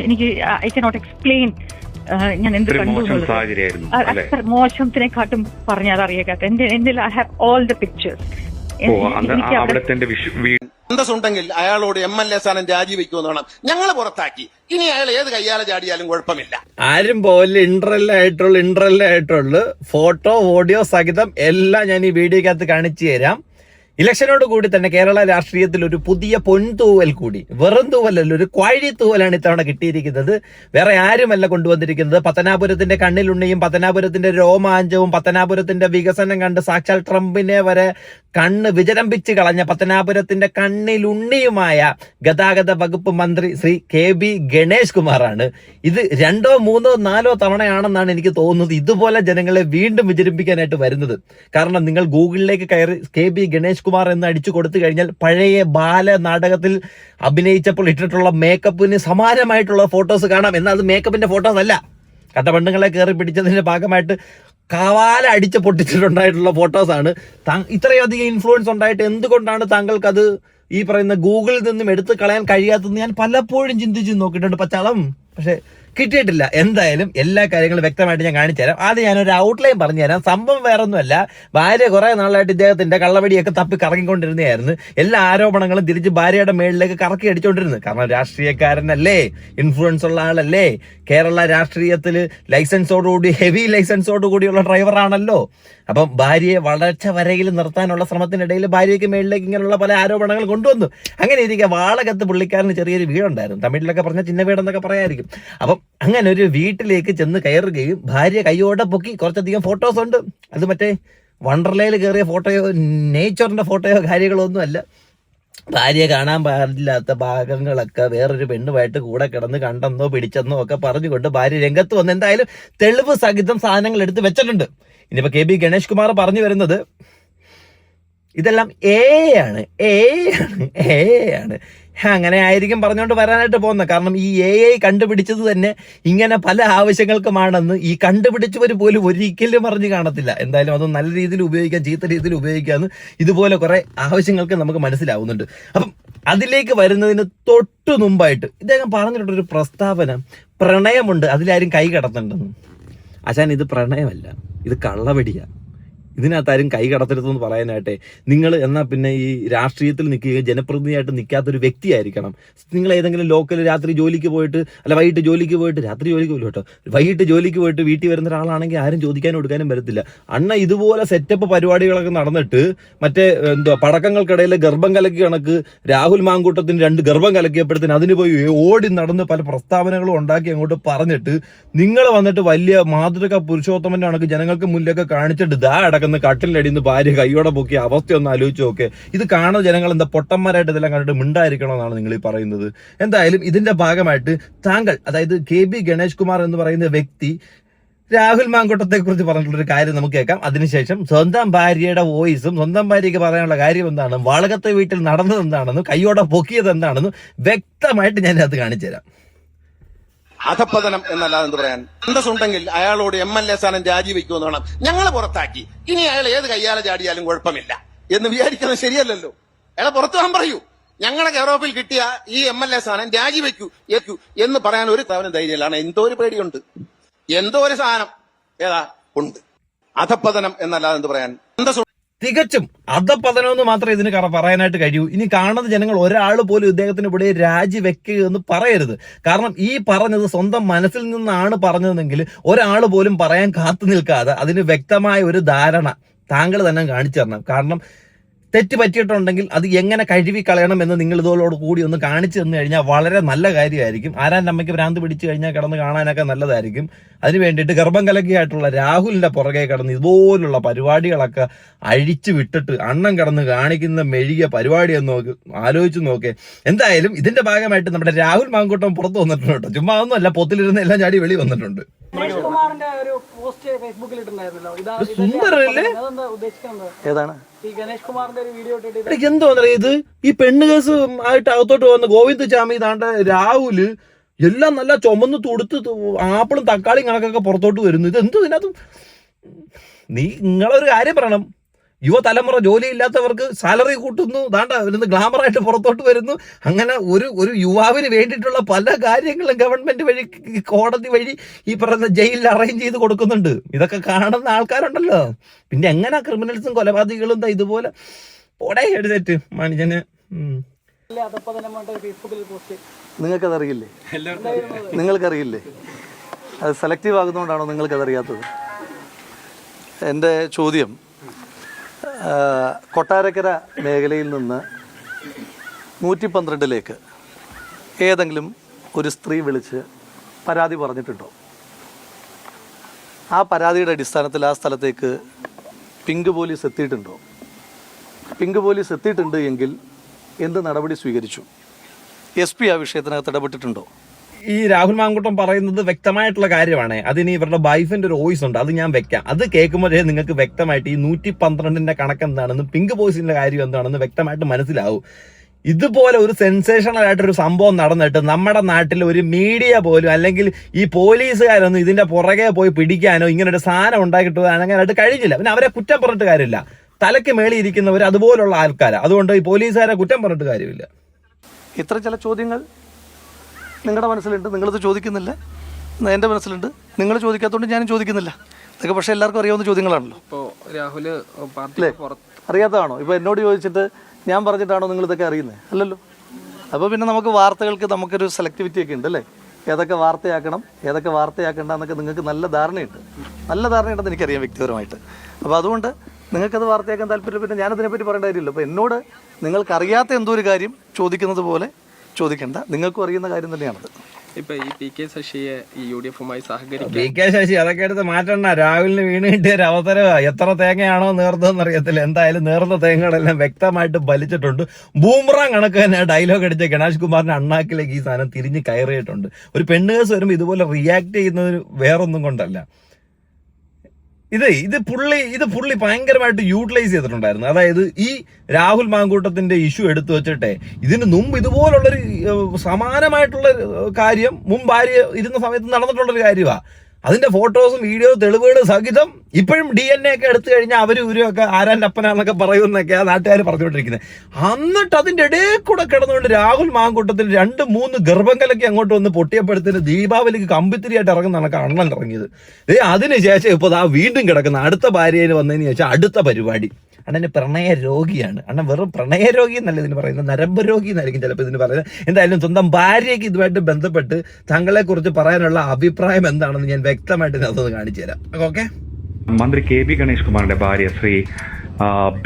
എനിക്ക് I cannot explain ഞാൻ എന്ത് കണ്ടു. മോശത്തിനെക്കാട്ടും പറഞ്ഞാൽ അറിയാത്ത എന്റെ I have all the pictures. ഉണ്ടെങ്കിൽ അയാളോട് MLA സ്ഥാനം രാജിവെക്കുമെന്ന് വേണം. ഞങ്ങൾ പുറത്താക്കി, ഇനി അയാൾ ഏത് കയ്യാലെ ചാടിയാലും കുഴപ്പമില്ല. ആരും പോലെ ഇന്റർവെൽ ആയിട്ടുള്ള ഫോട്ടോ ഓഡിയോ സഹിതം എല്ലാം ഞാൻ ഈ വീഡിയോക്കകത്ത് കാണിച്ചു തരാം. ഇലക്ഷനോട് കൂടി തന്നെ കേരള രാഷ്ട്രീയത്തിൽ ഒരു പുതിയ പൊൻതൂവൽ കൂടി, വെറും തൂവലല്ല, ഒരു ക്വാഴി തൂവലാണ് ഇത്തവണ കിട്ടിയിരിക്കുന്നത്. വേറെ ആരുമല്ല കൊണ്ടുവന്നിരിക്കുന്നത്. പത്തനാപുരത്തിന്റെ കണ്ണിലുണ്ണിയും പത്തനാപുരത്തിന്റെ രോമാഞ്ചവും പത്തനാപുരത്തിന്റെ വികസനം കണ്ട് സാക്ഷാൽ ട്രംപിനെ വരെ കണ്ണ് വിജരംഭിച്ച് കളഞ്ഞ പത്തനാപുരത്തിന്റെ കണ്ണിലുണ്ണിയുമായ ഗതാഗത വകുപ്പ് മന്ത്രി ശ്രീ KB ഗണേഷ് കുമാറാണ്. ഇത് 2, 3, 4 തവണയാണെന്നാണ് എനിക്ക് തോന്നുന്നത് ഇതുപോലെ ജനങ്ങളെ വീണ്ടും വിജരിപ്പിക്കാനായിട്ട് വരുന്നത്. കാരണം നിങ്ങൾ ഗൂഗിളിലേക്ക് കയറി KB ഗണേഷ് കുമാർ എന്ന് അടിച്ചു കൊടുത്തു കഴിഞ്ഞാൽ പഴയ ബാല നാടകത്തിൽ അഭിനയിച്ചപ്പോൾ ഇട്ടിട്ടുള്ള മേക്കപ്പിന് സമാനമായിട്ടുള്ള ഫോട്ടോസ് കാണാം. എന്നാൽ അത് മേക്കപ്പിന്റെ ഫോട്ടോസ് അല്ല, കട്ട പെണ്ണുങ്ങളെ കയറി പിടിച്ചതിന്റെ ഭാഗമായിട്ട് കവാല അടിച്ച് പൊട്ടിച്ചിട്ടുണ്ടായിട്ടുള്ള ഫോട്ടോസാണ്. ഇത്രയധികം ഇൻഫ്ലുവൻസ് ഉണ്ടായിട്ട് എന്തുകൊണ്ടാണ് താങ്കൾക്കത് ഈ പറയുന്ന ഗൂഗിളിൽ നിന്നും എടുത്തു കളയാൻ കഴിയാത്തതെന്ന് ഞാൻ പലപ്പോഴും ചിന്തിച്ച് നോക്കിയിട്ടുണ്ട് പച്ചാളം. പക്ഷെ കിട്ടിയിട്ടില്ല. എന്തായാലും എല്ലാ കാര്യങ്ങളും വ്യക്തമായിട്ട് ഞാൻ കാണിച്ചു തരാം. ആദ്യം ഞാനൊരു ഔട്ട്ലൈൻ പറഞ്ഞു തരാം. സംഭവം വേറൊന്നുമല്ല, ഭാര്യ കുറെ നാളായിട്ട് ഇദ്ദേഹത്തിന്റെ കള്ളവടിയൊക്കെ തപ്പി കറങ്ങിക്കൊണ്ടിരുന്നതായിരുന്നു. എല്ലാ ആരോപണങ്ങളും തിരിച്ച് ഭാര്യയുടെ മേളിലേക്ക് കറക്കി അടിച്ചുകൊണ്ടിരുന്നു. കാരണം രാഷ്ട്രീയക്കാരനല്ലേ, ഇൻഫ്ലുവൻസ് ഉള്ള ആളല്ലേ, കേരള രാഷ്ട്രീയത്തിൽ ലൈസൻസോടുകൂടി, ഹെവി ലൈസൻസോടുകൂടിയുള്ള ഡ്രൈവറാണല്ലോ. അപ്പം ഭാര്യയെ വളർച്ച വരയിൽ നിർത്താനുള്ള ശ്രമത്തിനിടയിൽ ഭാര്യയ്ക്ക് മേളിലേക്ക് ഇങ്ങനെയുള്ള പല ആരോപണങ്ങൾ കൊണ്ടുവന്നു. അങ്ങനെ ഇരിക്കുക വാളകത്ത് പുള്ളിക്കാരന് ചെറിയൊരു വീടുണ്ടായിരുന്നു, തമിഴിലൊക്കെ പറഞ്ഞ ചിന്ന വീടെന്നൊക്കെ പറയായിരിക്കും. അപ്പം അങ്ങനെ ഒരു വീട്ടിലേക്ക് ചെന്ന് കയറുകയും ഭാര്യ കൈയോടെ പൊക്കി കുറച്ചധികം ഫോട്ടോസ് ഉണ്ട്. അത് മറ്റേ വണ്ടർലയിൽ കയറിയ ഫോട്ടോയോ നേച്ചറിന്റെ ഫോട്ടോയോ കാര്യങ്ങളോ ഒന്നും അല്ല. ഭാര്യ കാണാൻ പാടില്ലാത്ത ഭാഗങ്ങളൊക്കെ വേറൊരു പെണ്ണുമായിട്ട് കൂടെ കിടന്ന് കണ്ടെന്നോ പിടിച്ചെന്നോ ഒക്കെ പറഞ്ഞുകൊണ്ട് ഭാര്യ രംഗത്ത് വന്ന് എന്തായാലും തെളിവ് സഹിതം സാധനങ്ങൾ എടുത്ത് വെച്ചിട്ടുണ്ട്. ഇനിയിപ്പോ KB ഗണേഷ് കുമാർ പറഞ്ഞു വരുന്നത് ഇതെല്ലാം ആണ്. അങ്ങനെ ആയിരിക്കും പറഞ്ഞുകൊണ്ട് വരാനായിട്ട് പോകുന്നത്. കാരണം ഈ AI കണ്ടുപിടിച്ചത് തന്നെ ഇങ്ങനെ പല ആവശ്യങ്ങൾക്കുമാണെന്ന് ഈ കണ്ടുപിടിച്ചവർ പോലും ഒരിക്കലും അറിഞ്ഞു കാണത്തില്ല. എന്തായാലും അത് നല്ല രീതിയിൽ ഉപയോഗിക്കാം, ചീത്ത രീതിയിൽ ഉപയോഗിക്കാമെന്ന് ഇതുപോലെ കുറെ ആവശ്യങ്ങൾക്ക് നമുക്ക് മനസ്സിലാവുന്നുണ്ട്. അപ്പം അതിലേക്ക് വരുന്നതിന് തൊട്ടു മുമ്പായിട്ട് ഇദ്ദേഹം പറഞ്ഞിട്ടൊരു പ്രസ്താവന, പ്രണയമുണ്ട് അതിലാരും കൈ കടത്തണ്ടെന്ന്. ആശാൻ, ഇത് പ്രണയമല്ല, ഇത് കള്ളവടിയാണ്. ഇതിനകത്താരും കൈ കടത്തരുതെന്ന് പറയാനായിട്ടെ നിങ്ങൾ എന്നാൽ പിന്നെ ഈ രാഷ്ട്രീയത്തിൽ നിൽക്കുകയും ജനപ്രതിനിധിയായിട്ട് നിൽക്കാത്തൊരു വ്യക്തിയായിരിക്കണം. നിങ്ങൾ ഏതെങ്കിലും ലോക്കൽ രാത്രി ജോലിക്ക് പോയിട്ട്, അല്ല വൈകിട്ട് ജോലിക്ക് പോയിട്ട്, രാത്രി ജോലിക്ക് പോലും കേട്ടോ, വൈകിട്ട് ജോലിക്ക് പോയിട്ട് വീട്ടിൽ വരുന്ന ഒരാളാണെങ്കിൽ ആരും ചോദിക്കാനും കൊടുക്കാനും വരത്തില്ല. അണ്ണ ഇതുപോലെ സെറ്റപ്പ് പരിപാടികളൊക്കെ നടന്നിട്ട് മറ്റേ പടക്കങ്ങൾക്കിടയിൽ ഗർഭം കലക്കി കണക്ക് രാഹുൽ മാങ്കൂട്ടത്തിന് 2 ഗർഭം കലക്കിയപ്പോഴത്തേന് അതിന് പോയി ഓടി നടന്ന് പല പ്രസ്താവനകളും ഉണ്ടാക്കി അങ്ങോട്ട് പറഞ്ഞിട്ട് നിങ്ങൾ വന്നിട്ട് വലിയ മാതൃക പുരുഷോത്തമന്റെ കണക്ക് ജനങ്ങൾക്ക് മുന്നിലൊക്കെ കാണിച്ചിട്ട് ഇതാ അടക്കം കട്ടിലടിന്ന് ഭാര്യ കൈയോടെ പൊക്കിയ അവസ്ഥ ഒന്ന് ആലോചിച്ച് നോക്കെ. ഇത് കാണുന്ന ജനങ്ങൾ എന്താ പൊട്ടന്മാരായിട്ട് ഇതെല്ലാം കണ്ടിട്ട് മിണ്ടായിരിക്കണമെന്നാണ് നിങ്ങൾ ഈ പറയുന്നത്. എന്തായാലും ഇതിന്റെ ഭാഗമായിട്ട് താങ്കൾ, അതായത് KB ഗണേഷ് കുമാർ എന്ന് പറയുന്ന വ്യക്തി രാഹുൽ മാങ്കൂട്ടത്തെ കുറിച്ച് പറഞ്ഞിട്ടുള്ളൊരു കാര്യം നമുക്ക് കേൾക്കാം. അതിനുശേഷം സ്വന്തം ഭാര്യയുടെ വോയിസും സ്വന്തം ഭാര്യയ്ക്ക് പറയാനുള്ള കാര്യം എന്താണെന്നും വാളകത്തെ വീട്ടിൽ നടന്നത് എന്താണെന്നും കൈയോടെ പൊക്കിയത് എന്താണെന്നും വ്യക്തമായിട്ട് ഞാൻ അത് കാണിച്ചു തരാം. അധപ്പതനം എന്നല്ലാതെ എന്ത് പറയാൻ. ഉണ്ടെങ്കിൽ അയാളോട് MLA സ്ഥാനം രാജിവെക്കുമെന്ന് വേണം. ഞങ്ങൾ പുറത്താക്കി, ഇനി അയാൾ ഏത് കയ്യാലെ ചാടിയാലും കുഴപ്പമില്ല എന്ന് വിചാരിക്കുന്നത് ശരിയല്ലല്ലോ. അയാളെ പുറത്തു പോകാൻ പറയൂ. ഞങ്ങളുടെ യൂറോപ്പിൽ കിട്ടിയ ഈ MLA സ്ഥാനം രാജിവെക്കൂ എന്ന് പറയാൻ ഒരു തവണ ധൈര്യമില്ലാണ്. എന്തോ ഒരു പേടിയുണ്ട്, എന്തോ ഒരു സാധനം ഏതാ ഉണ്ട്. അധപ്പതനം എന്നല്ലാതെ എന്ത് പറയാൻ. തികച്ചും അധപതനമെന്ന് മാത്രമേ ഇതിന് പറയാനായിട്ട് കഴിയൂ. ഇനി കാണുന്ന ജനങ്ങൾ ഒരാൾ പോലും ഇദ്ദേഹത്തിന് ഇവിടെ രാജിവെക്കുക എന്ന് പറയരുത്. കാരണം ഈ പറഞ്ഞത് സ്വന്തം മനസ്സിൽ നിന്നാണ് പറഞ്ഞതെങ്കിൽ ഒരാൾ പോലും പറയാൻ കാത്തു നിൽക്കാതെ അതിന് വ്യക്തമായ ഒരു ധാരണ താങ്കൾ തന്നെ കാണിച്ചു തരണം. കാരണം തെറ്റ് പറ്റിയിട്ടുണ്ടെങ്കിൽ അത് എങ്ങനെ കഴുകി കളയണം എന്ന് നിങ്ങൾ ഇതോട് കൂടി ഒന്ന് കാണിച്ചു തന്നു കഴിഞ്ഞാൽ വളരെ നല്ല കാര്യമായിരിക്കും. ആരാൻ്റെ അമ്മയ്ക്ക് ഭ്രാന്ത് പിടിച്ചു കഴിഞ്ഞാൽ കിടന്ന് കാണാനൊക്കെ നല്ലതായിരിക്കും. അതിന് വേണ്ടിയിട്ട് ഗർഭം കലക്കിയായിട്ടുള്ള രാഹുലിന്റെ പുറകെ കിടന്ന് ഇതുപോലുള്ള പരിപാടികളൊക്കെ അഴിച്ചു വിട്ടിട്ട് അണ്ണം കിടന്ന് കാണിക്കുന്ന മെഴുകിയ പരിപാടിയെന്ന് ആലോചിച്ച് നോക്കേ. എന്തായാലും ഇതിന്റെ ഭാഗമായിട്ട് നമ്മുടെ രാഹുൽ മാങ്കൂട്ടം പുറത്ത് വന്നിട്ടുണ്ട് കേട്ടോ. ചുമ്മാ ഒന്നുമല്ല, പൊത്തിലിരുന്ന് എല്ലാം ചാടി വെളി വന്നിട്ടുണ്ട്. സുന്ദരല്ലേ? ഏതാണ് എന്തോന്നറിയ ഇത്? ഈ പെണ്ണ് കേസ് ആയിട്ട് അകത്തോട്ട് വന്ന ഗോവിന്ദ് ചാമി താണ്ട രാഹുല് എല്ലാം നല്ല ചുമന്ന് തുടുത്ത് ആപ്പിളും തക്കാളിയും കണക്കൊക്കെ പുറത്തോട്ട് വരുന്നു. ഇത് എന്ത് ഇതിനകത്ത്? നിങ്ങളൊരു കാര്യം പറയണം, യുവതലമുറ ജോലിയില്ലാത്തവർക്ക് സാലറി കൂട്ടുന്നു, ദാണ്ട ഇരുന്ന് ഗ്ലാമറായിട്ട് പുറത്തോട്ട് വരുന്നു. അങ്ങനെ ഒരു യുവാവിന് വേണ്ടിയിട്ടുള്ള പല കാര്യങ്ങളും ഗവൺമെന്റ് വഴി, കോടതി വഴി ഈ പറയുന്ന ജയിലിൽ അറേഞ്ച് ചെയ്ത് കൊടുക്കുന്നുണ്ട്. ഇതൊക്കെ കാണുന്ന ആൾക്കാരുണ്ടല്ലോ. പിന്നെ എങ്ങനെ ക്രിമിനൽസും കൊലപാതകികളും ഇതുപോലെ പോടേ എഴുതേറ്റ് മനുഷ്യന്. നിങ്ങൾക്കതറിയില്ലേ? നിങ്ങൾക്കറിയില്ലേ? അത് സെലക്റ്റീവ് ആകുന്നതുകൊണ്ടാണോ നിങ്ങൾക്കതറിയാത്തത്? എൻ്റെ ചോദ്യം, കൊട്ടാരക്കര മേഖലയിൽ നിന്ന് 112 ഏതെങ്കിലും ഒരു സ്ത്രീ വിളിച്ച് പരാതി പറഞ്ഞിട്ടുണ്ടോ? ആ പരാതിയുടെ അടിസ്ഥാനത്തിൽ ആ സ്ഥലത്തേക്ക് പിങ്ക് പോലീസ് എത്തിയിട്ടുണ്ടോ? പിങ്ക് പോലീസ് എത്തിയിട്ടുണ്ട് എങ്കിൽ എന്ത് നടപടി സ്വീകരിച്ചു? SP ആ വിഷയത്തിനകത്ത് ഇടപെട്ടിട്ടുണ്ടോ? ഈ രാഹുൽ മാങ്കൂട്ടം പറയുന്നത് വ്യക്തമായിട്ടുള്ള കാര്യമാണ്. അതിന് ഇവരുടെ വൈഫിന്റെ ഒരു വോയിസ് ഉണ്ട്, അത് ഞാൻ വെക്കാം. അത് കേൾക്കുമ്പോഴേ നിങ്ങൾക്ക് വ്യക്തമായിട്ട് ഈ 112 കണക്ക് എന്താണെന്ന്, പിങ്ക് ബോയ്സിന്റെ കാര്യം എന്താണെന്ന് വ്യക്തമായിട്ട് മനസ്സിലാവും. ഇതുപോലെ ഒരു സെൻസേഷണൽ ആയിട്ടൊരു സംഭവം നടന്നിട്ട് നമ്മുടെ നാട്ടിൽ ഒരു മീഡിയ പോലും അല്ലെങ്കിൽ ഈ പോലീസുകാരൊന്നും ഇതിന്റെ പുറകെ പോയി പിടിക്കാനോ ഇങ്ങനെ ഒരു സാധനം ഉണ്ടാക്കിയിട്ട് അങ്ങനെയായിട്ട് കഴിഞ്ഞില്ല. പിന്നെ അവരെ കുറ്റം പറഞ്ഞിട്ട് കാര്യമില്ല. തലയ്ക്ക് മേളിൽ ഇരിക്കുന്നവർ അതുപോലുള്ള ആൾക്കാരാണ്. അതുകൊണ്ട് ഈ പോലീസുകാരെ കുറ്റം പറഞ്ഞിട്ട് കാര്യമില്ല. ഇത്ര ചില ചോദ്യങ്ങൾ നിങ്ങളുടെ മനസ്സിലുണ്ട്, നിങ്ങളിത് ചോദിക്കുന്നില്ല. എൻ്റെ മനസ്സിലുണ്ട്, നിങ്ങൾ ചോദിക്കാത്തതുകൊണ്ട് ഞാനും ചോദിക്കുന്നില്ല. ഇതൊക്കെ പക്ഷേ എല്ലാവർക്കും അറിയാവുന്ന ചോദ്യങ്ങളാണല്ലോ. ഇപ്പോൾ രാഹുല് അല്ലേ? അറിയാത്തതാണോ? ഇപ്പോൾ എന്നോട് ചോദിച്ചിട്ട് ഞാൻ പറഞ്ഞിട്ടാണോ നിങ്ങൾ ഇതൊക്കെ അറിയുന്നത്? അല്ലല്ലോ. അപ്പോൾ പിന്നെ നമുക്ക് വാർത്തകൾക്ക് നമുക്കൊരു സെലക്ടിവിറ്റി ഒക്കെ ഉണ്ട് അല്ലേ? ഏതൊക്കെ വാർത്തയാക്കണം, ഏതൊക്കെ വാർത്തയാക്കണ്ട എന്നൊക്കെ നിങ്ങൾക്ക് നല്ല ധാരണയുണ്ട്. നല്ല ധാരണയുണ്ടെന്ന് എനിക്കറിയാം വ്യക്തിപരമായിട്ട്. അപ്പോൾ അതുകൊണ്ട് നിങ്ങൾക്കത് വാർത്തയാക്കാൻ താല്പര്യം, പിന്നെ ഞാനതിനെപ്പറ്റി പറയേണ്ട കാര്യമില്ല. അപ്പോൾ എന്നോട് നിങ്ങൾക്കറിയാത്ത എന്തോ ഒരു കാര്യം ചോദിക്കുന്നത് പോലെ ചോദിക്കേണ്ട, നിങ്ങൾക്കും അറിയുന്ന കാര്യം തന്നെയാണത്. ഇപ്പൊ ഈ PK ശശിയെ ഈ UDF-മായി സഹകരിക്കും. PK ശശി അതൊക്കെ എടുത്ത് മാറ്റണ്ട. രാഹുലിന് വീണ് കിട്ടിയ ഒരു അവസരമാ. എത്ര തേങ്ങയാണോ നേർന്നതെന്ന് അറിയത്തില്ല. എന്തായാലും നേർന്ന തേങ്ങകളെല്ലാം വ്യക്തമായിട്ട് ബലിച്ചിട്ടുണ്ട്. ബൂമറാങ് കണക്ക് തന്നെ ഡയലോഗ് അടിച്ച ഗണേഷ് കുമാറിന്റെ അണ്ണാക്കിലേക്ക് ഈ സാധനം തിരിഞ്ഞ് കയറിയിട്ടുണ്ട്. ഒരു പെണ്ണുകേസ് വരുമ്പോൾ ഇതുപോലെ റിയാക്ട് ചെയ്യുന്നതിന് വേറൊന്നും കൊണ്ടല്ല. ഇത് പുള്ളി ഭയങ്കരമായിട്ട് യൂട്ടിലൈസ് ചെയ്തിട്ടുണ്ടായിരുന്നു. അതായത് ഈ രാഹുൽ മാങ്കൂട്ടത്തിന്റെ ഇഷ്യൂ എടുത്തു വെച്ചിട്ടെ ഇതിന് മുമ്പ് ഇതുപോലുള്ളൊരു സമാനമായിട്ടുള്ള കാര്യം മുമ്പ് ഭാര്യ ഇരുന്ന സമയത്ത് നടന്നിട്ടുള്ളൊരു കാര്യമാണ്. അതിന്റെ ഫോട്ടോസും വീഡിയോ തെളിവുകളും സഹിതം ഇപ്പോഴും DNA ഒക്കെ എടുത്തു കഴിഞ്ഞാൽ അവരും ഇവരുമൊക്കെ ആരാന്റെ അപ്പനാന്നൊക്കെ പറയുമെന്നൊക്കെയാണ് നാട്ടുകാർ പറഞ്ഞുകൊണ്ടിരിക്കുന്നത്. എന്നിട്ട് അതിന്റെ ഇടയിൽ കൂടെ കിടന്നുകൊണ്ട് രാഹുൽ മാങ്കൂട്ടത്തിൽ 2-3 ഗർഭങ്കലൊക്കെ അങ്ങോട്ട് വന്ന് പൊട്ടിയപ്പോഴത്തേന് ദീപാവലിക്ക് കമ്പിത്തിരിയായിട്ട് ഇറങ്ങുന്ന കണക്ക് അണ്ണൻ ഇറങ്ങിയത്. അതിനുശേഷം ഇപ്പോൾ വീണ്ടും കിടക്കുന്ന അടുത്ത ഭാര്യയിൽ വന്നതിന് ശേഷം അടുത്ത പരിപാടി. അണ്ണന് പ്രണയ രോഗിയാണ്. അണ്ണൻ വെറും പ്രണയ രോഗി എന്നല്ല ഇതിന് പറയുന്നത്, നരമ്പ് രോഗി എന്നായിരിക്കും ചിലപ്പോൾ ഇതിന് പറയുന്നത്. എന്തായാലും സ്വന്തം ഭാര്യയ്ക്ക് ഇതുമായിട്ട് ബന്ധപ്പെട്ട് തങ്ങളെ കുറിച്ച് പറയാനുള്ള അഭിപ്രായം എന്താണെന്ന് ഞാൻ വ്യക്തമായിട്ട് അതൊന്ന് കാണിച്ചു തരാം. ഓക്കെ. മന്ത്രി KB ഗണേഷ് കുമാറിന്റെ ഭാര്യ ശ്രീ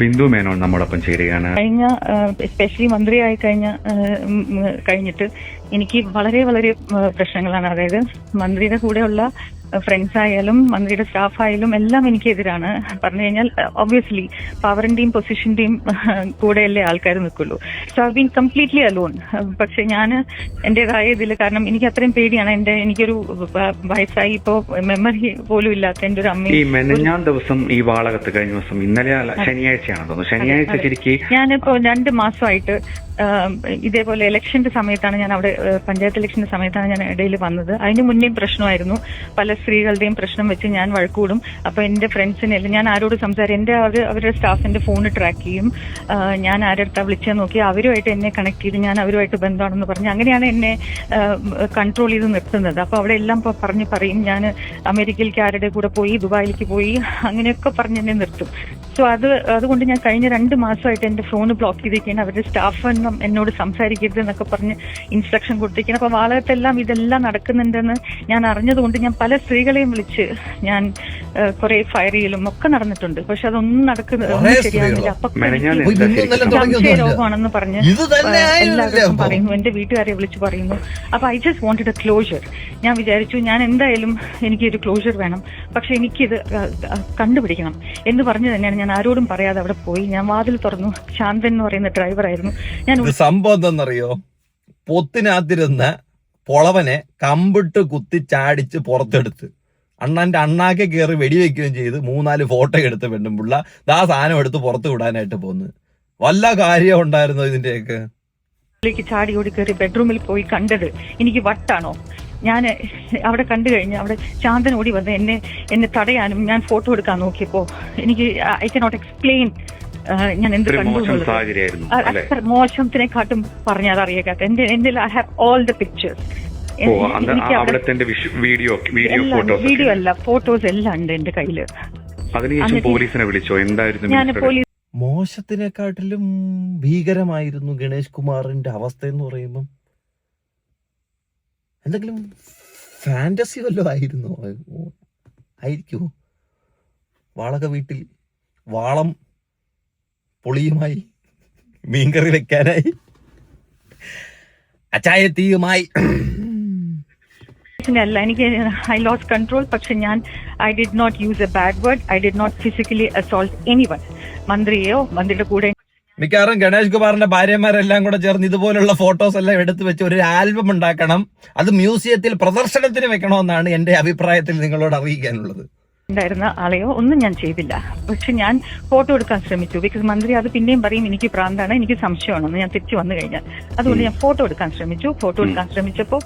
ബിന്ദു മേനോൻ നമ്മോടൊപ്പം ചേരുകയാണ്. കഴിഞ്ഞ എസ്പെഷ്യലി മന്ത്രിയായി കഴിഞ്ഞിട്ട് എനിക്ക് വളരെ വളരെ പ്രശ്നങ്ങളാണ്. അതായത് മന്ത്രിയുടെ കൂടെയുള്ള ഫ്രണ്ട്സ് ആയാലും മന്ത്രിയുടെ സ്റ്റാഫ് ആയാലും എല്ലാം എനിക്കെതിരാണ്. പറഞ്ഞു കഴിഞ്ഞാൽ ഒബ്വിയസ്ലി പവറിന്റെയും പൊസിഷന്റെയും കൂടെയല്ലേ ആൾക്കാർ നിൽക്കുള്ളൂ. So I been completely alone. പക്ഷെ ഞാൻ എന്റേതായ ഇതിൽ, കാരണം എനിക്ക് അത്രയും പേടിയാണ്. എനിക്കൊരു വയസ്സായി ഇപ്പോ മെമ്മറി പോലും ഇല്ലാത്ത എന്റെ ഒരു അമ്മ. ഈ മെനഞ്ഞാം ദിവസം ഈ വാളകത്ത് കഴിഞ്ഞ ദിവസം ഇന്നലെ ശനിയാഴ്ചയാണെന്ന് തോന്നുന്നു. ശനിയാഴ്ച ശരിക്കും ഞാനിപ്പോ 2 മാസമായിട്ട് ഇതേപോലെ ഇലക്ഷന്റെ സമയത്താണ് ഞാൻ അവിടെ പഞ്ചായത്ത് ഇലക്ഷന്റെ സമയത്താണ് ഞാൻ ഇടയിൽ വന്നത്. അതിന് മുന്നേയും പ്രശ്നമായിരുന്നു. പല സ്ത്രീകളുടെയും പ്രശ്നം വെച്ച് ഞാൻ വഴക്കൂടും. അപ്പൊ എന്റെ ഫ്രണ്ട്സിനെല്ലാം ഞാൻ ആരോട് സംസാരിക്കും, അവരുടെ സ്റ്റാഫിന്റെ ഫോൺ ട്രാക്ക് ചെയ്യും. ഞാൻ ആരെടുത്താ വിളിച്ചാൽ നോക്കി അവരുമായിട്ട് എന്നെ കണക്ട് ചെയ്ത് ഞാൻ അവരുമായിട്ട് ബന്ധമാണെന്ന് പറഞ്ഞ് അങ്ങനെയാണ് എന്നെ കൺട്രോൾ ചെയ്ത് നിർത്തുന്നത്. അപ്പൊ അവിടെ എല്ലാം പറയും ഞാൻ അമേരിക്കയിലേക്ക് ആരുടെ കൂടെ പോയി, ദുബായിലേക്ക് പോയി, അങ്ങനെയൊക്കെ പറഞ്ഞ് എന്നെ നിർത്തും. സോ അതുകൊണ്ട് ഞാൻ കഴിഞ്ഞ 2 മാസമായിട്ട് എന്റെ ഫോൺ ബ്ലോക്ക് ചെയ്തിരിക്കുകയാണ്. അവരുടെ സ്റ്റാഫ് എന്നോട് സംസാരിക്കരുത് എന്നൊക്കെ പറഞ്ഞ് ഇൻസ്ട്രക്ഷൻ കൊടുത്തിരിക്കുകയാണ്. അപ്പൊ വാളകത്തെല്ലാം ഇതെല്ലാം നടക്കുന്നുണ്ടെന്ന് ഞാൻ അറിഞ്ഞതുകൊണ്ട് ഞാൻ പല സ്ത്രീകളെയും വിളിച്ച് ഞാൻ കുറെ ഫയർ ചെയ്യലും ഒക്കെ നടന്നിട്ടുണ്ട്. പക്ഷെ അതൊന്നും ശരിയാവുന്നില്ല. അപ്പൊ സംശയ രോഗമാണെന്ന് പറഞ്ഞ് എല്ലാവരും പറയുന്നു, എന്റെ വീട്ടുകാരെ വിളിച്ച് പറയുന്നു. അപ്പൊ I just wanted A closure. ഞാൻ വിചാരിച്ചു ഞാൻ എന്തായാലും എനിക്കൊരു ക്ലോഷർ വേണം, പക്ഷെ എനിക്കിത് കണ്ടുപിടിക്കണം എന്ന് പറഞ്ഞു തന്നെയാണ് ഞാൻ ആരോടും പറയാതെ അവിടെ പോയി. ഞാൻ വാതിൽ തുറന്നു. ശാന്തൻ എന്ന് പറയുന്ന ഡ്രൈവർ ആയിരുന്നു. സംഭവം എന്താണെന്നറിയോ? പൊത്തിനകത്തിരുന്ന പൊളവനെ കമ്പിട്ട് കുത്തി ചാടിച്ച് പുറത്തെടുത്ത് അണ്ണന്റെ അണ്ണാക്കെ കയറി വെടിവെക്കുകയും ചെയ്ത് 3-4 ഫോട്ടോ എടുത്ത് പെണ്ണുമ്പിള്ള സാധനം എടുത്ത് പുറത്ത് വിടാനായിട്ട് പോന്ന്. വല്ല കാര്യം ഉണ്ടായിരുന്നോ ഇതിന്റെയൊക്കെ? ചാടി ഓടി കയറി ബെഡ്റൂമിൽ പോയി കണ്ടത് എനിക്ക് വട്ടാണോ? ഞാൻ അവിടെ കണ്ടു കഴിഞ്ഞ് അവിടെ ശാന്തൻ ഓടി വന്ന് എന്നെ തടയാനും ഞാൻ ഫോട്ടോ എടുക്കാൻ നോക്കിയപ്പോ എനിക്ക് ഐ കനോട്ട് എക്സ്പ്ലെയിൻ ഞാൻ എന്ത് കണ്ടു അത്ര മോശത്തിനെക്കാട്ടും പറഞ്ഞാൽ അറിയാത്ത എന്റെ I have all the pictures. Video അല്ല, ഫോട്ടോസ് എല്ലാം ഉണ്ട് എന്റെ കയ്യില്. പോലീസിനെ വിളിച്ചോ? എന്തായിരുന്നു? ഞാൻ പോലീസ് മോശത്തിനെക്കാട്ടിലും ഭീകരമായിരുന്നു ഗണേഷ് കുമാറിന്റെ അവസ്ഥ എന്ന് പറയുമ്പം. എന്തെങ്കിലും ഫാന്റസി വല്ലതും ആയിരുന്നോ? ആയിരിക്കുമോ? വാളക വീട്ടിൽ വാളം പൊളിയുമായി മീൻകറി വെക്കാനായി അച്ചായത്തീയുമായി അല്ല, എനിക്ക് ഐ ലോസ് കൺട്രോൾ. പക്ഷെ ഞാൻ I did not use a bad word. I did not physically assault anyone. മന്ത്രിയെയോ മന്ത്രിയുടെ കൂടെ മിക്കവാറും ഗണേഷ് കുമാറിന്റെ ഭാര്യമാരെല്ലാം കൂടെ ചേർന്ന് ഇതുപോലുള്ള ഫോട്ടോസ് എല്ലാം എടുത്തു വെച്ച് ഒരു ആൽബം ഉണ്ടാക്കണം, അത് മ്യൂസിയത്തിൽ പ്രദർശനത്തിന് വെക്കണമെന്നാണ് എന്റെ അഭിപ്രായത്തിൽ നിങ്ങളോട് അറിയിക്കാനുള്ളത്. ഉണ്ടായിരുന്ന ആളെയോ ഒന്നും ഞാൻ ചെയ്തില്ല. പക്ഷെ ഞാൻ ഫോട്ടോ എടുക്കാൻ ശ്രമിച്ചു. ബിക്കോസ് മന്ത്രി അത് പിന്നെയും പറയും എനിക്ക് പ്രാന്താണ്, എനിക്ക് സംശയമാണെന്ന് ഞാൻ തിരിച്ചു വന്നു കഴിഞ്ഞാൽ. അതുകൊണ്ട് ഞാൻ ഫോട്ടോ എടുക്കാൻ ശ്രമിച്ചു. ഫോട്ടോ എടുക്കാൻ ശ്രമിച്ചപ്പോൾ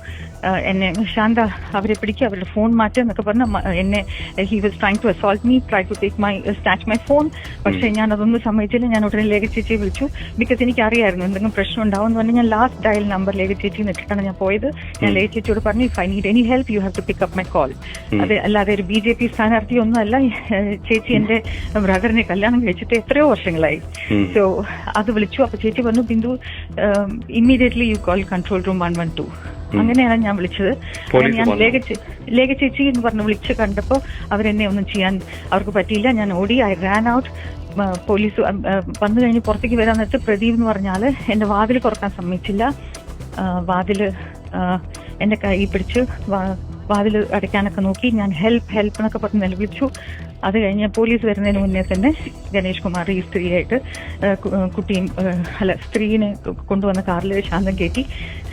എന്നെ ശാന്ത അവരെ പിടിക്കുക, അവരുടെ ഫോൺ മാറ്റുക എന്നൊക്കെ പറഞ്ഞ് എന്നെ he was trying to assault me, try to take my snatch my phone. പക്ഷെ ഞാൻ അതൊന്നും സമ്മതിച്ചില്ല. ഞാൻ ഉടനെ ലേഖ ചേച്ചിയെ വിളിച്ചു. ബിക്കോസ് എനിക്ക് അറിയായിരുന്നു എന്തെങ്കിലും പ്രശ്നം ഉണ്ടാവും എന്ന് പറഞ്ഞാൽ ഞാൻ ലാസ്റ്റ് ഡയൽ നമ്പർ ലേഖ ചേച്ചി എന്നിട്ടാണ് ഞാൻ പോയത്. ഞാൻ ലേഖ ചേച്ചിയോട് പറഞ്ഞു if I need any help you have to pick up my call. അത് അല്ലാതെ ഒരു BJP സ്ഥാനാർത്ഥി ഒന്നുമല്ല. ചേച്ചി എന്റെ ബ്രദറിനെ കല്യാണം കഴിച്ചിട്ട് എത്രയോ വർഷങ്ങളായി. സോ അത് വിളിച്ചു. അപ്പൊ ചേച്ചി പറഞ്ഞു Bindu immediately you call control room 112. അങ്ങനെയാണ് ഞാൻ വിളിച്ചത്. ഞാൻ ലേഖ ചേച്ചി എന്ന് പറഞ്ഞ് വിളിച്ച് കണ്ടപ്പോ അവരെന്നെ ഒന്നും ചെയ്യാൻ അവർക്ക് പറ്റിയില്ല. ഞാൻ ഓടി. I Rann out. പോലീസ് വന്നു കഴിഞ്ഞ് പുറത്തേക്ക് വരാൻ നേരത്ത് പ്രദീപ് എന്ന് പറഞ്ഞാല് എന്റെ വാതിൽ തുറക്കാൻ സമ്മതിച്ചില്ല. വാതില് എന്റെ കൈ പിടിച്ച് വാതിൽ അടയ്ക്കാനൊക്കെ നോക്കി. ഞാൻ ഹെൽപ്പ് ഹെൽപ്പ് എന്നൊക്കെ പറഞ്ഞ് നിലവിളിച്ചു. അത് കഴിഞ്ഞ് പോലീസ് വരുന്നതിന് മുന്നേ തന്നെ ഗണേഷ് കുമാർ ഈ സ്ത്രീയായിട്ട് സ്ത്രീനെ കൊണ്ടുവന്ന കാറിൽ ശാന്തം കയറ്റി.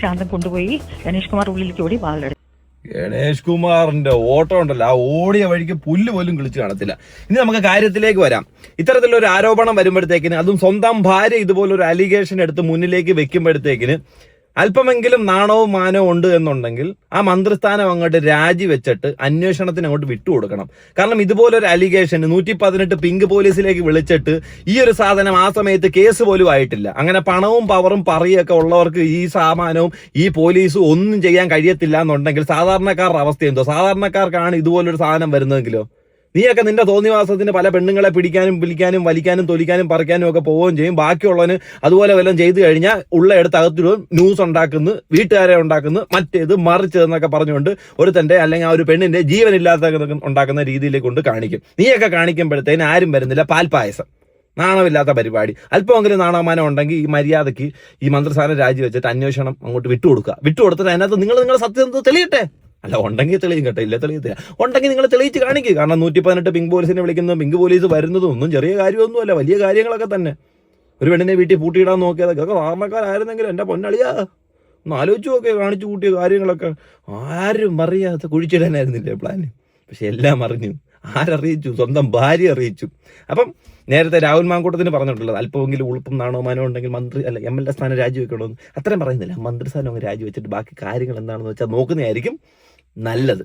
ശാന്തം കൊണ്ടുപോയി. ഗണേഷ് കുമാർ ഉള്ളിലേക്ക് ഓടി വാതിലെടുത്തു. ഗണേഷ് കുമാറിന്റെ ഓട്ടം ഉണ്ടല്ലോ, ആ ഓടിയ വഴിക്ക് പുല്ല് പോലും കിളിച്ച് കാണത്തില്ല. ഇനി നമുക്ക് കാര്യത്തിലേക്ക് വരാം. ഇത്തരത്തിലൊരു ആരോപണം വരുമ്പോഴത്തേക്കിന്, അതും സ്വന്തം ഭാര്യ ഇതുപോലൊരു അലിഗേഷൻ എടുത്ത് മുന്നിലേക്ക് വെക്കുമ്പോഴത്തേക്കിന് അല്പമെങ്കിലും നാണവും മാനവും ഉണ്ട് എന്നുണ്ടെങ്കിൽ ആ മന്ത്രിസ്ഥാനം അങ്ങോട്ട് രാജിവെച്ചിട്ട് അന്വേഷണത്തിന് അങ്ങോട്ട് വിട്ടുകൊടുക്കണം. കാരണം ഇതുപോലൊരു അലിഗേഷൻ 118 പിങ്ക് പോലീസിലേക്ക് വിളിച്ചിട്ട് ഈ ഒരു സാധനം ആ സമയത്ത് കേസ് പോലും ആയിട്ടില്ല. അങ്ങനെ പണവും പവറും പറയുകയൊക്കെ ഉള്ളവർക്ക് ഈ സാമാനവും ഈ പോലീസും ഒന്നും ചെയ്യാൻ കഴിയത്തില്ല എന്നുണ്ടെങ്കിൽ സാധാരണക്കാരുടെ അവസ്ഥ എന്തോ? സാധാരണക്കാർക്കാണ് ഇതുപോലൊരു സാധനം വരുന്നതെങ്കിലോ? നീയൊക്കെ നിന്റെ തോന്നിവാസത്തിന് പല പെണ്ണുങ്ങളെ പിടിക്കാനും വിളിക്കാനും വലിക്കാനും തൊലിക്കാനും പറിക്കാനും ഒക്കെ പോവുകയും ചെയ്യും. ബാക്കിയുള്ളവന് അതുപോലെ വല്ലതും ചെയ്തു കഴിഞ്ഞാൽ ഉള്ള എടുത്ത് അകത്തിടും, ന്യൂസ് ഉണ്ടാക്കുന്നു, വീട്ടുകാരെ ഉണ്ടാക്കുന്നു, മറ്റേത് മറിച്ചതെന്നൊക്കെ പറഞ്ഞുകൊണ്ട് ഒരുത്തന്റെ അല്ലെങ്കിൽ ആ ഒരു പെണ്ണിന്റെ ജീവനില്ലാത്ത ഉണ്ടാക്കുന്ന രീതിയിലേക്ക് കൊണ്ട് കാണിക്കും. നീയൊക്കെ കാണിക്കുമ്പോഴത്തേന് ആരും വരുന്നില്ല. പാൽപ്പായസം, നാണമില്ലാത്ത പരിപാടി. അല്പമെങ്കിലും നാണവമാനം ഉണ്ടെങ്കിൽ ഈ മര്യാദയ്ക്ക് ഈ മന്ത്രിസ്ഥാനം രാജിവെച്ചിട്ട് അന്വേഷണം അങ്ങോട്ട് വിട്ടുകൊടുത്തിട്ട് അതിനകത്ത് നിങ്ങൾ സത്യം തെളിയട്ടെ. അല്ല, ഉണ്ടെങ്കിൽ തെളിയും കേട്ടോ, ഇല്ല തെളിയത്തില്ല. ഉണ്ടെങ്കിൽ നിങ്ങൾ തെളിയിച്ച് കാണിക്കുക. കാരണം 118 പിങ്ക് പോലീസിനെ വിളിക്കുന്നതും പിങ്ക് പോലീസ് വരുന്നതും ഒന്നും ചെറിയ കാര്യമൊന്നുമല്ല, വലിയ കാര്യങ്ങളൊക്കെ തന്നെ. ഒരു പെണ്ണിനെ വീട്ടിൽ പൂട്ടിയിടാൻ നോക്കിയതൊക്കെ സാധാരണക്കാരായിരുന്നെങ്കിലും എൻ്റെ പൊന്നളിയാ ഒന്ന് ആലോചിച്ചു നോക്കെ. കാണിച്ചു കൂട്ടിയ കാര്യങ്ങളൊക്കെ ആരും അറിയാത്ത കുഴിച്ചിടാനായിരുന്നില്ലേ പ്ലാന്? പക്ഷെ എല്ലാം അറിഞ്ഞു. ആരറിയിച്ചു? സ്വന്തം ഭാര്യ അറിയിച്ചു. അപ്പം നേരത്തെ രാഹുൽ മാങ്കൂട്ടത്തിന് പറഞ്ഞിട്ടുള്ളത് അല്പമെങ്കിലും ഉളുപ്പും നാണോമാനോ ഉണ്ടെങ്കിൽ MLA സ്ഥാനം രാജിവെക്കണമെന്ന്. അത്രയും പറയുന്നില്ല. മന്ത്രിസ്ഥാനം അങ്ങ് രാജിവെച്ചിട്ട് ബാക്കി കാര്യങ്ങൾ എന്താണെന്ന് വെച്ചാൽ നോക്കുന്നതായിരിക്കും നല്ലത്.